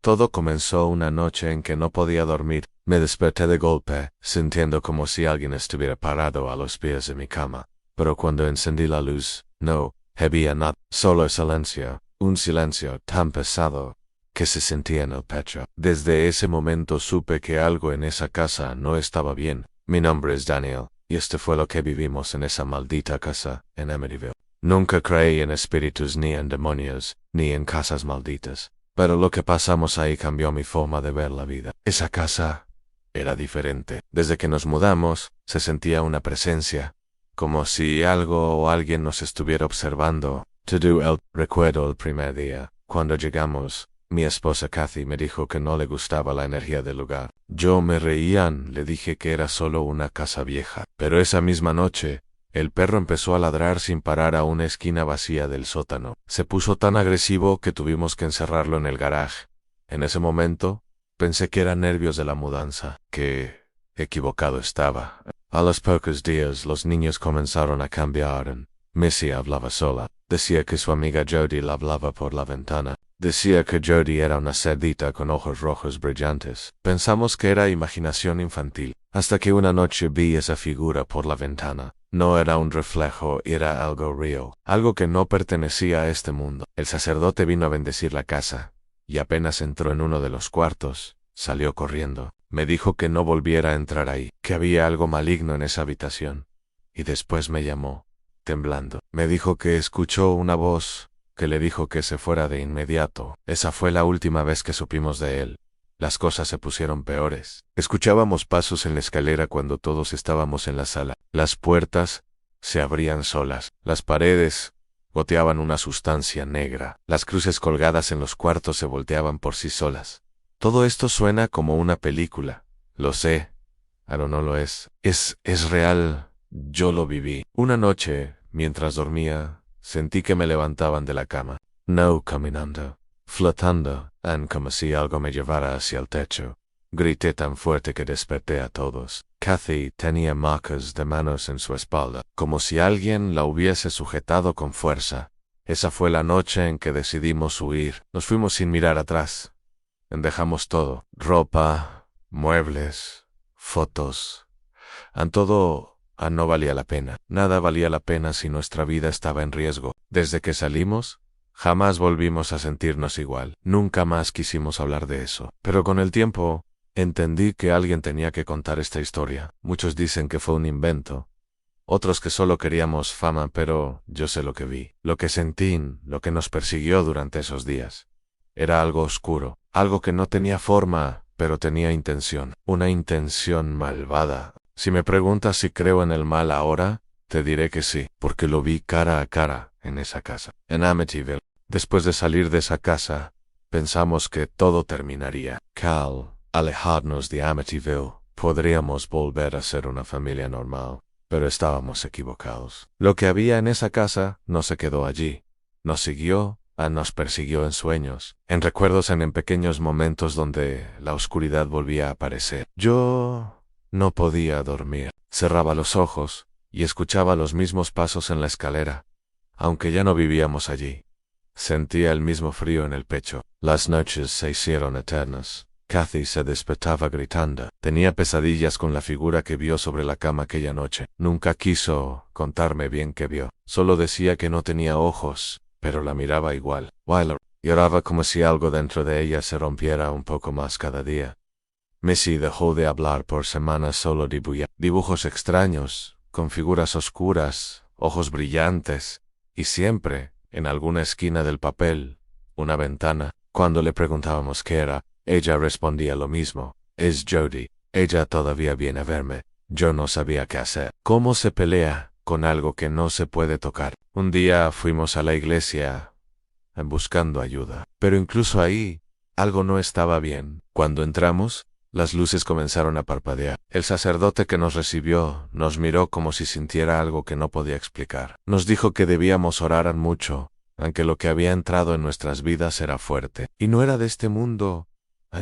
Todo comenzó una noche en que no podía dormir. Me desperté de golpe, sintiendo como si alguien estuviera parado a los pies de mi cama. Pero cuando encendí la luz, no había nada, solo silencio, un silencio tan pesado que se sentía en el pecho. Desde ese momento supe que algo en esa casa no estaba bien. Mi nombre es Daniel, y esto fue lo que vivimos en esa maldita casa en Amityville. Nunca creí en espíritus ni en demonios, ni en casas malditas. Pero lo que pasamos ahí cambió mi forma de ver la vida. Esa casa era diferente. Desde que nos mudamos, se sentía una presencia, como si algo o alguien nos estuviera observando. Recuerdo el primer día, cuando llegamos, mi esposa Kathy me dijo que no le gustaba la energía del lugar. Yo me reían, le dije que era solo una casa vieja. Pero esa misma noche, el perro empezó a ladrar sin parar a una esquina vacía del sótano. Se puso tan agresivo que tuvimos que encerrarlo en el garaje. En ese momento, pensé que eran nervios de la mudanza. Qué equivocado estaba. A los pocos días, los niños comenzaron a cambiar. Missy hablaba sola. Decía que su amiga Jody la hablaba por la ventana. Decía que Jody era una cerdita con ojos rojos brillantes. Pensamos que era imaginación infantil, hasta que una noche vi esa figura por la ventana. No era un reflejo, era algo real, algo que no pertenecía a este mundo. El sacerdote vino a bendecir la casa, y apenas entró en uno de los cuartos, salió corriendo. Me dijo que no volviera a entrar ahí, que había algo maligno en esa habitación. Y después me llamó, temblando. Me dijo que escuchó una voz que le dijo que se fuera de inmediato. Esa fue la última vez que supimos de él. Las cosas se pusieron peores. Escuchábamos pasos en la escalera cuando todos estábamos en la sala. Las puertas se abrían solas. Las paredes goteaban una sustancia negra. Las cruces colgadas en los cuartos se volteaban por sí solas. Todo esto suena como una película. Lo sé, pero no lo es. Es real. Yo lo viví. Una noche, mientras dormía, sentí que me levantaban de la cama. No caminando, flotando, como si algo me llevara hacia el techo. Grité tan fuerte que desperté a todos. Kathy tenía marcas de manos en su espalda, como si alguien la hubiese sujetado con fuerza. Esa fue la noche en que decidimos huir. Nos fuimos sin mirar atrás. Dejamos todo. Ropa, muebles, fotos. Todo no valía la pena. Nada valía la pena si nuestra vida estaba en riesgo. Desde que salimos, jamás volvimos a sentirnos igual. Nunca más quisimos hablar de eso. Pero con el tiempo, entendí que alguien tenía que contar esta historia. Muchos dicen que fue un invento. Otros que solo queríamos fama, pero yo sé lo que vi. Lo que sentí, lo que nos persiguió durante esos días. Era algo oscuro. Algo que no tenía forma, pero tenía intención. Una intención malvada. Si me preguntas si creo en el mal ahora, te diré que sí, porque lo vi cara a cara en esa casa, en Amityville. Después de salir de esa casa, pensamos que todo terminaría. Al alejarnos de Amityville, podríamos volver a ser una familia normal, pero estábamos equivocados. Lo que había en esa casa no se quedó allí. Nos siguió, nos persiguió en sueños, en recuerdos, en pequeños momentos donde la oscuridad volvía a aparecer. Yo no podía dormir. Cerraba los ojos y escuchaba los mismos pasos en la escalera, aunque ya no vivíamos allí. Sentía el mismo frío en el pecho. Las noches se hicieron eternas. Kathy se despertaba gritando. Tenía pesadillas con la figura que vio sobre la cama aquella noche. Nunca quiso contarme bien qué vio. Solo decía que no tenía ojos, pero la miraba igual. Wyler lloraba como si algo dentro de ella se rompiera un poco más cada día. Missy dejó de hablar por semanas, solo dibujos extraños, con figuras oscuras, ojos brillantes, y siempre, en alguna esquina del papel, una ventana. Cuando le preguntábamos qué era, ella respondía lo mismo. Es Jody. Ella todavía viene a verme. Yo no sabía qué hacer. ¿Cómo se pelea con algo que no se puede tocar? Un día fuimos a la iglesia buscando ayuda, pero incluso ahí, algo no estaba bien. Cuando entramos, las luces comenzaron a parpadear. El sacerdote que nos recibió nos miró como si sintiera algo que no podía explicar. Nos dijo que debíamos orar mucho, aunque lo que había entrado en nuestras vidas era fuerte. Y no era de este mundo.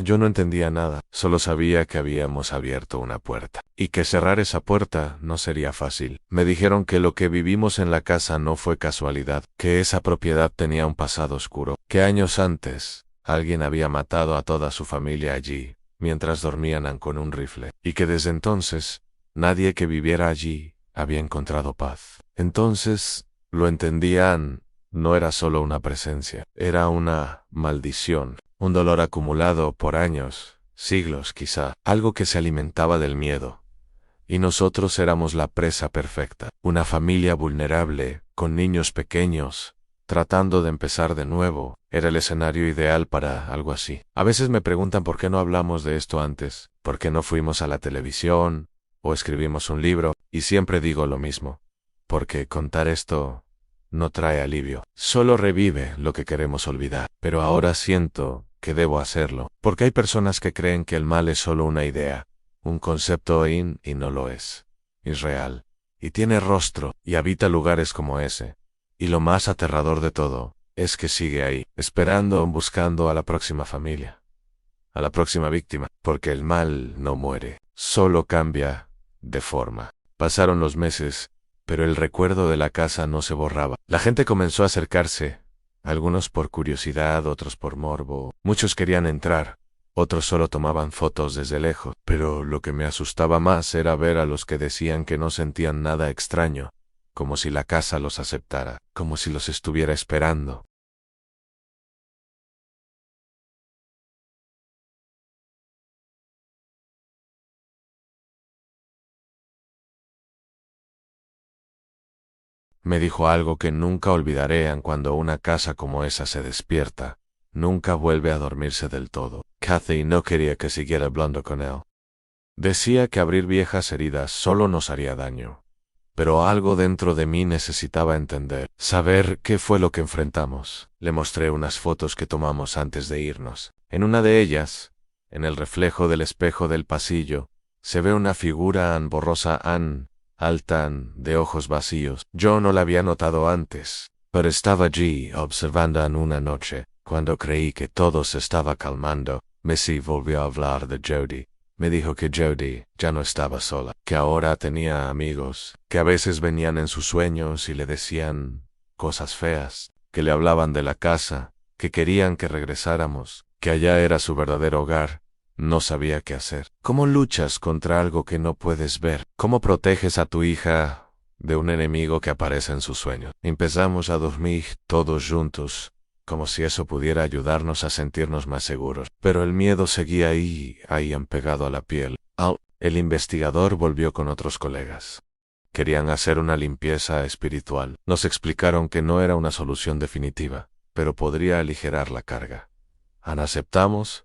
Yo no entendía nada. Solo sabía que habíamos abierto una puerta. Y que cerrar esa puerta no sería fácil. Me dijeron que lo que vivimos en la casa no fue casualidad. Que esa propiedad tenía un pasado oscuro. Que años antes alguien había matado a toda su familia allí, mientras dormían con un rifle, y que desde entonces, nadie que viviera allí había encontrado paz. Entonces, lo entendían, no era solo una presencia, era una maldición, un dolor acumulado por años, siglos quizá, algo que se alimentaba del miedo. Y nosotros éramos la presa perfecta, una familia vulnerable, con niños pequeños, tratando de empezar de nuevo. Era el escenario ideal para algo así. A veces me preguntan por qué no hablamos de esto antes, por qué no fuimos a la televisión, o escribimos un libro, y siempre digo lo mismo. Porque contar esto no trae alivio, solo revive lo que queremos olvidar. Pero ahora siento que debo hacerlo, porque hay personas que creen que el mal es solo una idea, un concepto y no lo es. Es real, y tiene rostro, y habita lugares como ese. Y lo más aterrador de todo, es que sigue ahí, esperando, buscando a la próxima familia, a la próxima víctima, porque el mal no muere, solo cambia de forma. Pasaron los meses, pero el recuerdo de la casa no se borraba. La gente comenzó a acercarse, algunos por curiosidad, otros por morbo. Muchos querían entrar, otros solo tomaban fotos desde lejos, pero lo que me asustaba más era ver a los que decían que no sentían nada extraño, como si la casa los aceptara, como si los estuviera esperando. Me dijo algo que nunca olvidaré cuando una casa como esa se despierta. Nunca vuelve a dormirse del todo. Kathy no quería que siguiera hablando con él. Decía que abrir viejas heridas solo nos haría daño. Pero algo dentro de mí necesitaba entender, saber qué fue lo que enfrentamos. Le mostré unas fotos que tomamos antes de irnos. En una de ellas, en el reflejo del espejo del pasillo, se ve una figura borrosa, alta, de ojos vacíos. Yo no la había notado antes, pero estaba allí observando una noche, cuando creí que todo se estaba calmando. Missy volvió a hablar de Jody. Me dijo que Jody ya no estaba sola, que ahora tenía amigos, que a veces venían en sus sueños y le decían cosas feas, que le hablaban de la casa, que querían que regresáramos, que allá era su verdadero hogar. No sabía qué hacer. ¿Cómo luchas contra algo que no puedes ver? ¿Cómo proteges a tu hija de un enemigo que aparece en sus sueños? Empezamos a dormir todos juntos, como si eso pudiera ayudarnos a sentirnos más seguros. Pero el miedo seguía ahí pegado a la piel. El investigador volvió con otros colegas. Querían hacer una limpieza espiritual. Nos explicaron que no era una solución definitiva, pero podría aligerar la carga. Aceptamos,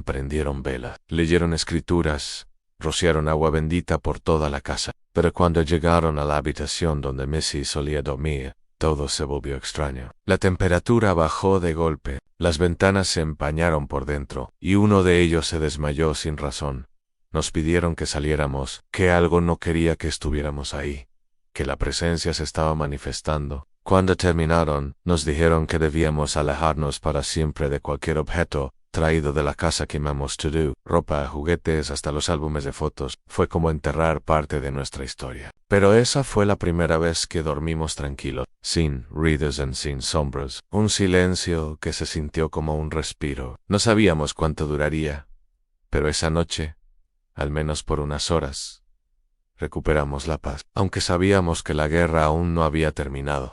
prendieron velas, leyeron escrituras, rociaron agua bendita por toda la casa. Pero cuando llegaron a la habitación donde Missy solía dormir, todo se volvió extraño. La temperatura bajó de golpe, las ventanas se empañaron por dentro, y uno de ellos se desmayó sin razón. Nos pidieron que saliéramos, que algo no quería que estuviéramos ahí, que la presencia se estaba manifestando. Cuando terminaron, nos dijeron que debíamos alejarnos para siempre de cualquier objeto traído de la casa que amamos todo, ropa, juguetes, hasta los álbumes de fotos. Fue como enterrar parte de nuestra historia. Pero esa fue la primera vez que dormimos tranquilos, sin ruidos y sin sombras. Un silencio que se sintió como un respiro. No sabíamos cuánto duraría, pero esa noche, al menos por unas horas, recuperamos la paz, aunque sabíamos que la guerra aún no había terminado.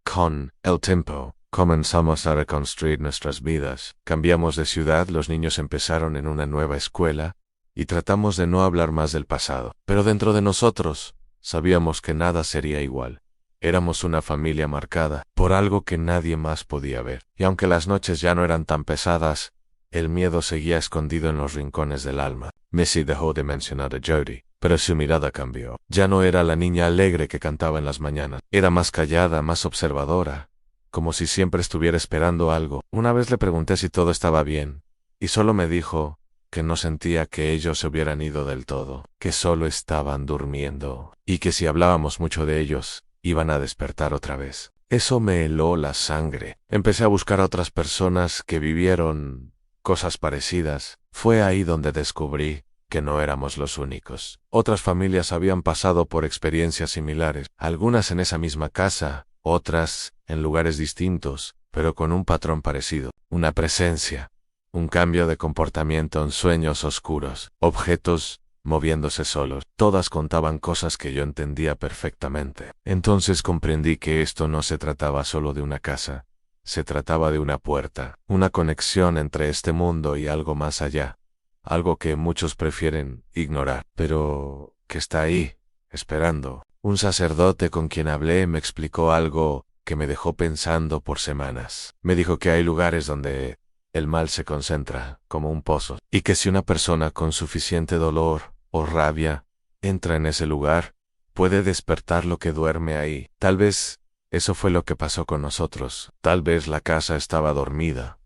Con el tiempo, comenzamos a reconstruir nuestras vidas. Cambiamos de ciudad, los niños empezaron en una nueva escuela, y tratamos de no hablar más del pasado. Pero dentro de nosotros, sabíamos que nada sería igual. Éramos una familia marcada por algo que nadie más podía ver. Y aunque las noches ya no eran tan pesadas, el miedo seguía escondido en los rincones del alma. Missy dejó de mencionar a Jody, pero su mirada cambió. Ya no era la niña alegre que cantaba en las mañanas. Era más callada, más observadora, como si siempre estuviera esperando algo. Una vez le pregunté si todo estaba bien, y solo me dijo que no sentía que ellos se hubieran ido del todo, que solo estaban durmiendo, y que si hablábamos mucho de ellos, iban a despertar otra vez. Eso me heló la sangre. Empecé a buscar a otras personas que vivieron cosas parecidas. Fue ahí donde descubrí que no éramos los únicos. Otras familias habían pasado por experiencias similares, algunas en esa misma casa, otras en lugares distintos, pero con un patrón parecido, una presencia, un cambio de comportamiento en sueños oscuros, objetos moviéndose solos. Todas contaban cosas que yo entendía perfectamente. Entonces comprendí que esto no se trataba solo de una casa, se trataba de una puerta, una conexión entre este mundo y algo más allá, algo que muchos prefieren ignorar, pero que está ahí, esperando. Un sacerdote con quien hablé me explicó algo que me dejó pensando por semanas. Me dijo que hay lugares donde el mal se concentra, como un pozo, y que si una persona con suficiente dolor o rabia entra en ese lugar, puede despertar lo que duerme ahí. Tal vez eso fue lo que pasó con nosotros. Tal vez la casa estaba dormida,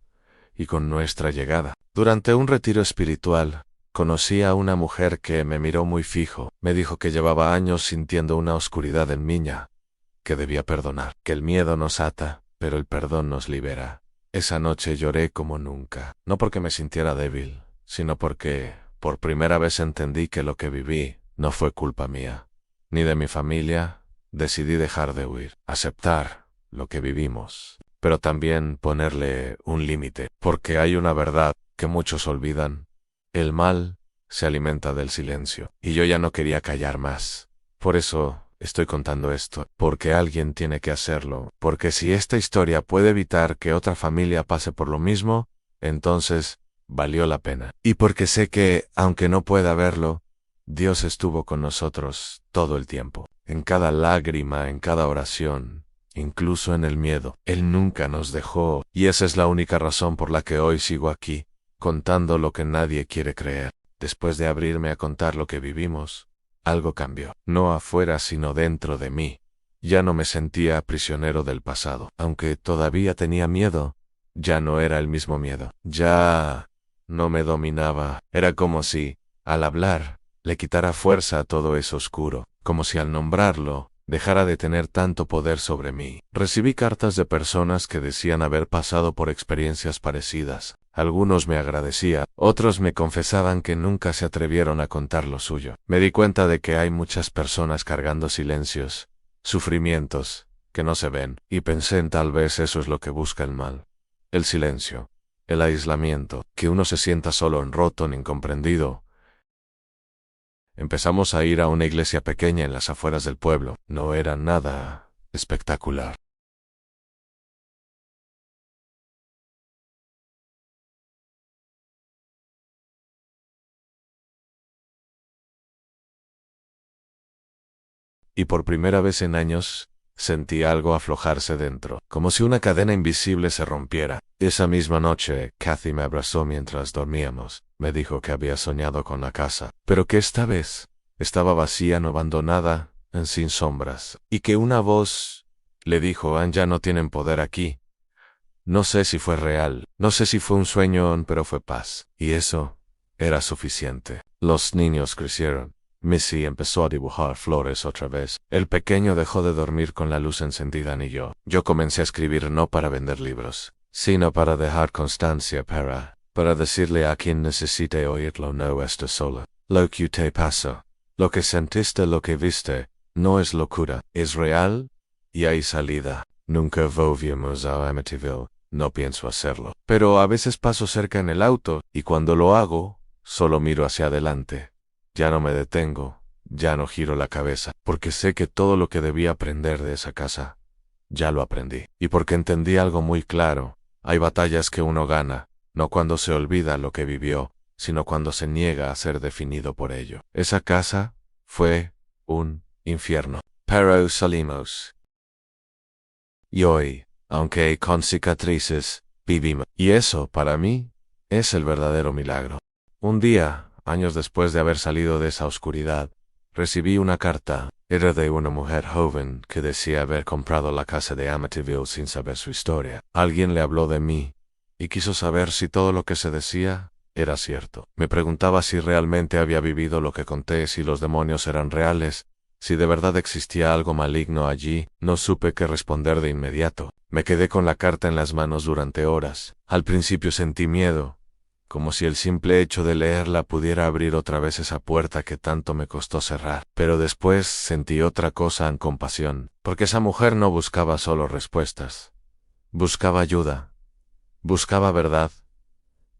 y con nuestra llegada, durante un retiro espiritual, conocí a una mujer que me miró muy fijo. Me dijo que llevaba años sintiendo una oscuridad en Miña, que debía perdonar, que el miedo nos ata, pero el perdón nos libera. Esa noche lloré como nunca, no porque me sintiera débil, sino porque por primera vez entendí que lo que viví no fue culpa mía, ni de mi familia. Decidí dejar de huir, aceptar lo que vivimos, pero también ponerle un límite, porque hay una verdad que muchos olvidan. El mal se alimenta del silencio, y yo ya no quería callar más. Por eso estoy contando esto, porque alguien tiene que hacerlo, porque si esta historia puede evitar que otra familia pase por lo mismo, entonces valió la pena. Y porque sé que, aunque no pueda verlo, Dios estuvo con nosotros todo el tiempo, en cada lágrima, en cada oración, incluso en el miedo. Él nunca nos dejó, y esa es la única razón por la que hoy sigo aquí, contando lo que nadie quiere creer. Después de abrirme a contar lo que vivimos, algo cambió, no afuera sino dentro de mí. Ya no me sentía prisionero del pasado, aunque todavía tenía miedo, ya no era el mismo miedo, ya no me dominaba. Era como si, al hablar, le quitara fuerza a todo eso oscuro, como si al nombrarlo, dejara de tener tanto poder sobre mí. Recibí cartas de personas que decían haber pasado por experiencias parecidas. Algunos me agradecían, otros me confesaban que nunca se atrevieron a contar lo suyo. Me di cuenta de que hay muchas personas cargando silencios, sufrimientos, que no se ven, y pensé en tal vez eso es lo que busca el mal. El silencio, el aislamiento, que uno se sienta solo, roto, incomprendido. Empezamos a ir a una iglesia pequeña en las afueras del pueblo. No era nada espectacular. Y por primera vez en años, sentí algo aflojarse dentro, como si una cadena invisible se rompiera. Esa misma noche, Kathy me abrazó mientras dormíamos. Me dijo que había soñado con la casa, pero que esta vez estaba vacía, no abandonada, sin sombras, y que una voz le dijo: ya no tienen poder aquí. No sé si fue real, no sé si fue un sueño, pero fue paz, y eso era suficiente. Los niños crecieron. Missy empezó a dibujar flores otra vez. El pequeño dejó de dormir con la luz encendida ni yo. Yo comencé a escribir no para vender libros, sino para dejar constancia, para decirle a quien necesite oírlo: no estás sola. Lo que te pasó, lo que sentiste, lo que viste, no es locura, es real y hay salida. Nunca volvimos a Amityville. No pienso hacerlo. Pero a veces paso cerca en el auto, y cuando lo hago, solo miro hacia adelante. Ya no me detengo, ya no giro la cabeza, porque sé que todo lo que debía aprender de esa casa, ya lo aprendí. Y porque entendí algo muy claro: hay batallas que uno gana, no cuando se olvida lo que vivió, sino cuando se niega a ser definido por ello. Esa casa fue un infierno. Pero salimos. Y hoy, aunque con cicatrices, vivimos. Y eso, para mí, es el verdadero milagro. Un día, años después de haber salido de esa oscuridad, recibí una carta. Era de una mujer joven que decía haber comprado la casa de Amityville sin saber su historia. Alguien le habló de mí, y quiso saber si todo lo que se decía era cierto. Me preguntaba si realmente había vivido lo que conté, si los demonios eran reales, si de verdad existía algo maligno allí. No supe qué responder de inmediato. Me quedé con la carta en las manos durante horas. Al principio sentí miedo, como si el simple hecho de leerla pudiera abrir otra vez esa puerta que tanto me costó cerrar. Pero después sentí otra cosa, en compasión, porque esa mujer no buscaba solo respuestas, Buscaba ayuda. Buscaba verdad.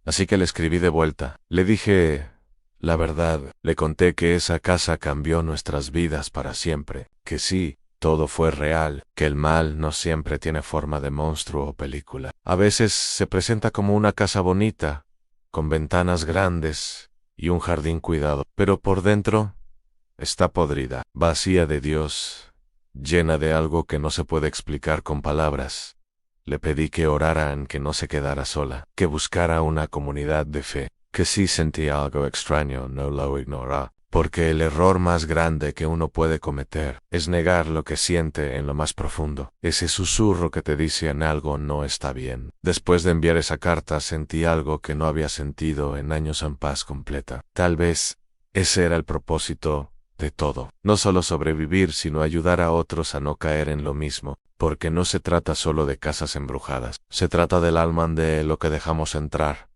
Así que le escribí de vuelta. Le dije la verdad. Le conté que esa casa cambió nuestras vidas para siempre. Que sí, todo fue real. Que el mal no siempre tiene forma de monstruo o película. A veces se presenta como una casa bonita, con ventanas grandes y un jardín cuidado. Pero por dentro está podrida, vacía de Dios, llena de algo que no se puede explicar con palabras. Le pedí que oraran, que no se quedara sola, que buscara una comunidad de fe, que si sentía algo extraño no lo ignorara, porque el error más grande que uno puede cometer es negar lo que siente en lo más profundo, ese susurro que te dice en algo no está bien. Después de enviar esa carta sentí algo que no había sentido en años en paz completa. Tal vez ese era el propósito de todo. No solo sobrevivir, sino ayudar a otros a no caer en lo mismo, porque no se trata solo de casas embrujadas. Se trata del alma, de lo que dejamos entrar,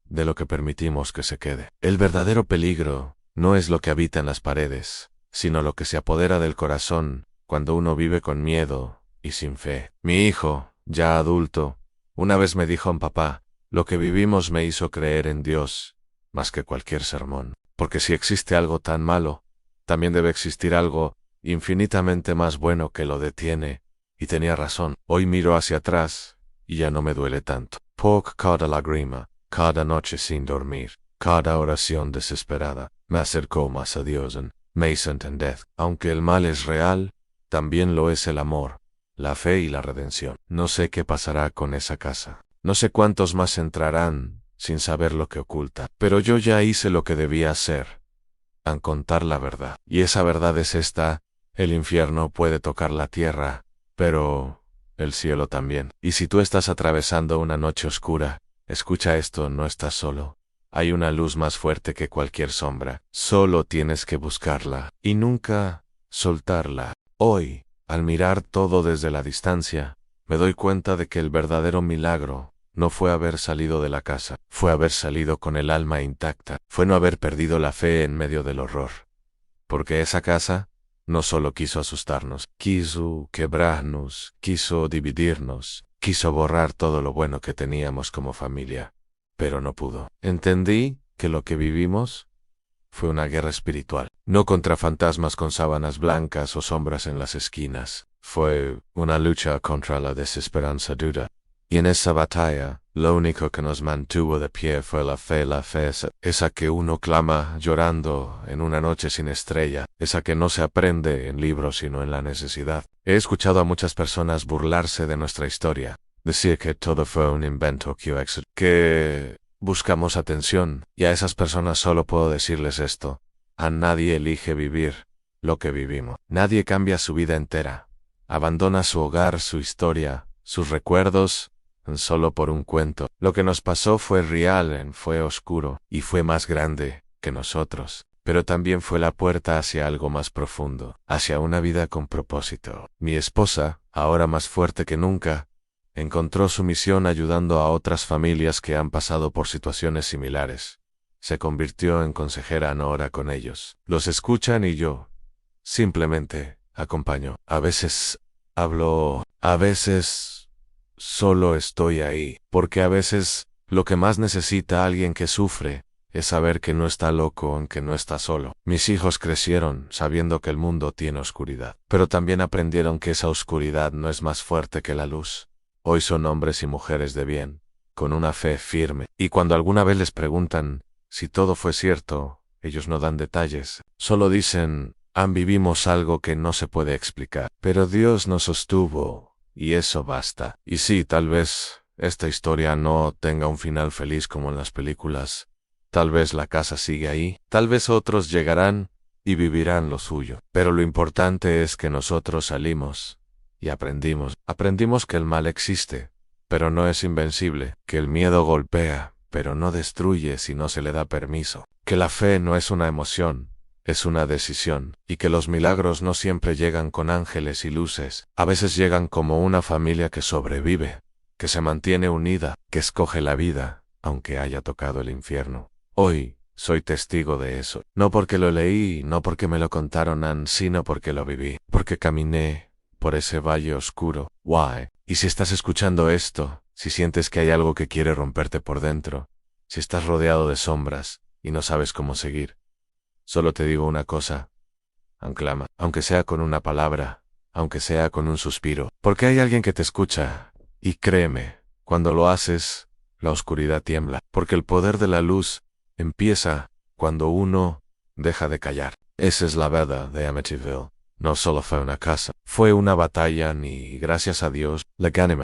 de lo que permitimos que se quede. El verdadero peligro no es lo que habita en las paredes, sino lo que se apodera del corazón cuando uno vive con miedo y sin fe. Mi hijo, ya adulto, una vez me dijo a un papá, lo que vivimos me hizo creer en Dios más que cualquier sermón, porque si existe algo tan malo, también debe existir algo infinitamente más bueno que lo detiene, y tenía razón. Hoy miro hacia atrás y ya no me duele tanto. Por cada lágrima, cada noche sin dormir, cada oración desesperada, me acercó más a Dios en Mason and Death. Aunque el mal es real, también lo es el amor, la fe y la redención. No sé qué pasará con esa casa. No sé cuántos más entrarán sin saber lo que oculta, pero yo ya hice lo que debía hacer. A contar la verdad. Y esa verdad es esta: el infierno puede tocar la tierra, pero el cielo también. Y si tú estás atravesando una noche oscura, escucha esto, no estás solo. Hay una luz más fuerte que cualquier sombra. Solo tienes que buscarla y nunca soltarla. Hoy, al mirar todo desde la distancia, me doy cuenta de que el verdadero milagro no fue haber salido de la casa, fue haber salido con el alma intacta, fue no haber perdido la fe en medio del horror. Porque esa casa no solo quiso asustarnos, quiso quebrarnos, quiso dividirnos, quiso borrar todo lo bueno que teníamos como familia, pero no pudo. Entendí que lo que vivimos fue una guerra espiritual, no contra fantasmas con sábanas blancas o sombras en las esquinas, fue una lucha contra la desesperanza dura. Y en esa batalla, lo único que nos mantuvo de pie fue la fe esa que uno clama llorando en una noche sin estrella, esa que no se aprende en libros sino en la necesidad. He escuchado a muchas personas burlarse de nuestra historia, decir que todo fue un invento que buscamos atención, y a esas personas solo puedo decirles esto: a nadie elige vivir lo que vivimos. Nadie cambia su vida entera, abandona su hogar, su historia, sus recuerdos, solo por un cuento. Lo que nos pasó fue real, fue oscuro, y fue más grande que nosotros, pero también fue la puerta hacia algo más profundo, hacia una vida con propósito. Mi esposa, ahora más fuerte que nunca, encontró su misión ayudando a otras familias que han pasado por situaciones similares. Se convirtió en consejera no ora con ellos. Los escuchan y yo simplemente acompaño. A veces hablo, a veces solo estoy ahí, porque a veces lo que más necesita alguien que sufre es saber que no está loco, aunque no está solo. Mis hijos crecieron sabiendo que el mundo tiene oscuridad, pero también aprendieron que esa oscuridad no es más fuerte que la luz. Hoy son hombres y mujeres de bien, con una fe firme, y cuando alguna vez les preguntan si todo fue cierto, ellos no dan detalles, solo dicen: vivimos algo que no se puede explicar, pero Dios nos sostuvo. Y eso basta. Y sí, tal vez esta historia no tenga un final feliz como en las películas. Tal vez la casa sigue ahí. Tal vez otros llegarán y vivirán lo suyo. Pero lo importante es que nosotros salimos y aprendimos. Aprendimos que el mal existe, pero no es invencible. Que el miedo golpea, pero no destruye si no se le da permiso. Que la fe no es una emoción, es una decisión, y que los milagros no siempre llegan con ángeles y luces. A veces llegan como una familia que sobrevive, que se mantiene unida, que escoge la vida, aunque haya tocado el infierno. Hoy soy testigo de eso, no porque lo leí, no porque me lo contaron, sino porque lo viví, porque caminé por ese valle oscuro. Why? Y si estás escuchando esto, si sientes que hay algo que quiere romperte por dentro, si estás rodeado de sombras y no sabes cómo seguir, solo te digo una cosa, anclama, aunque sea con una palabra, aunque sea con un suspiro, porque hay alguien que te escucha, y créeme, cuando lo haces, la oscuridad tiembla, porque el poder de la luz empieza cuando uno deja de callar. Esa es la verdad de Amityville. No solo fue una casa, fue una batalla y gracias a Dios la gané.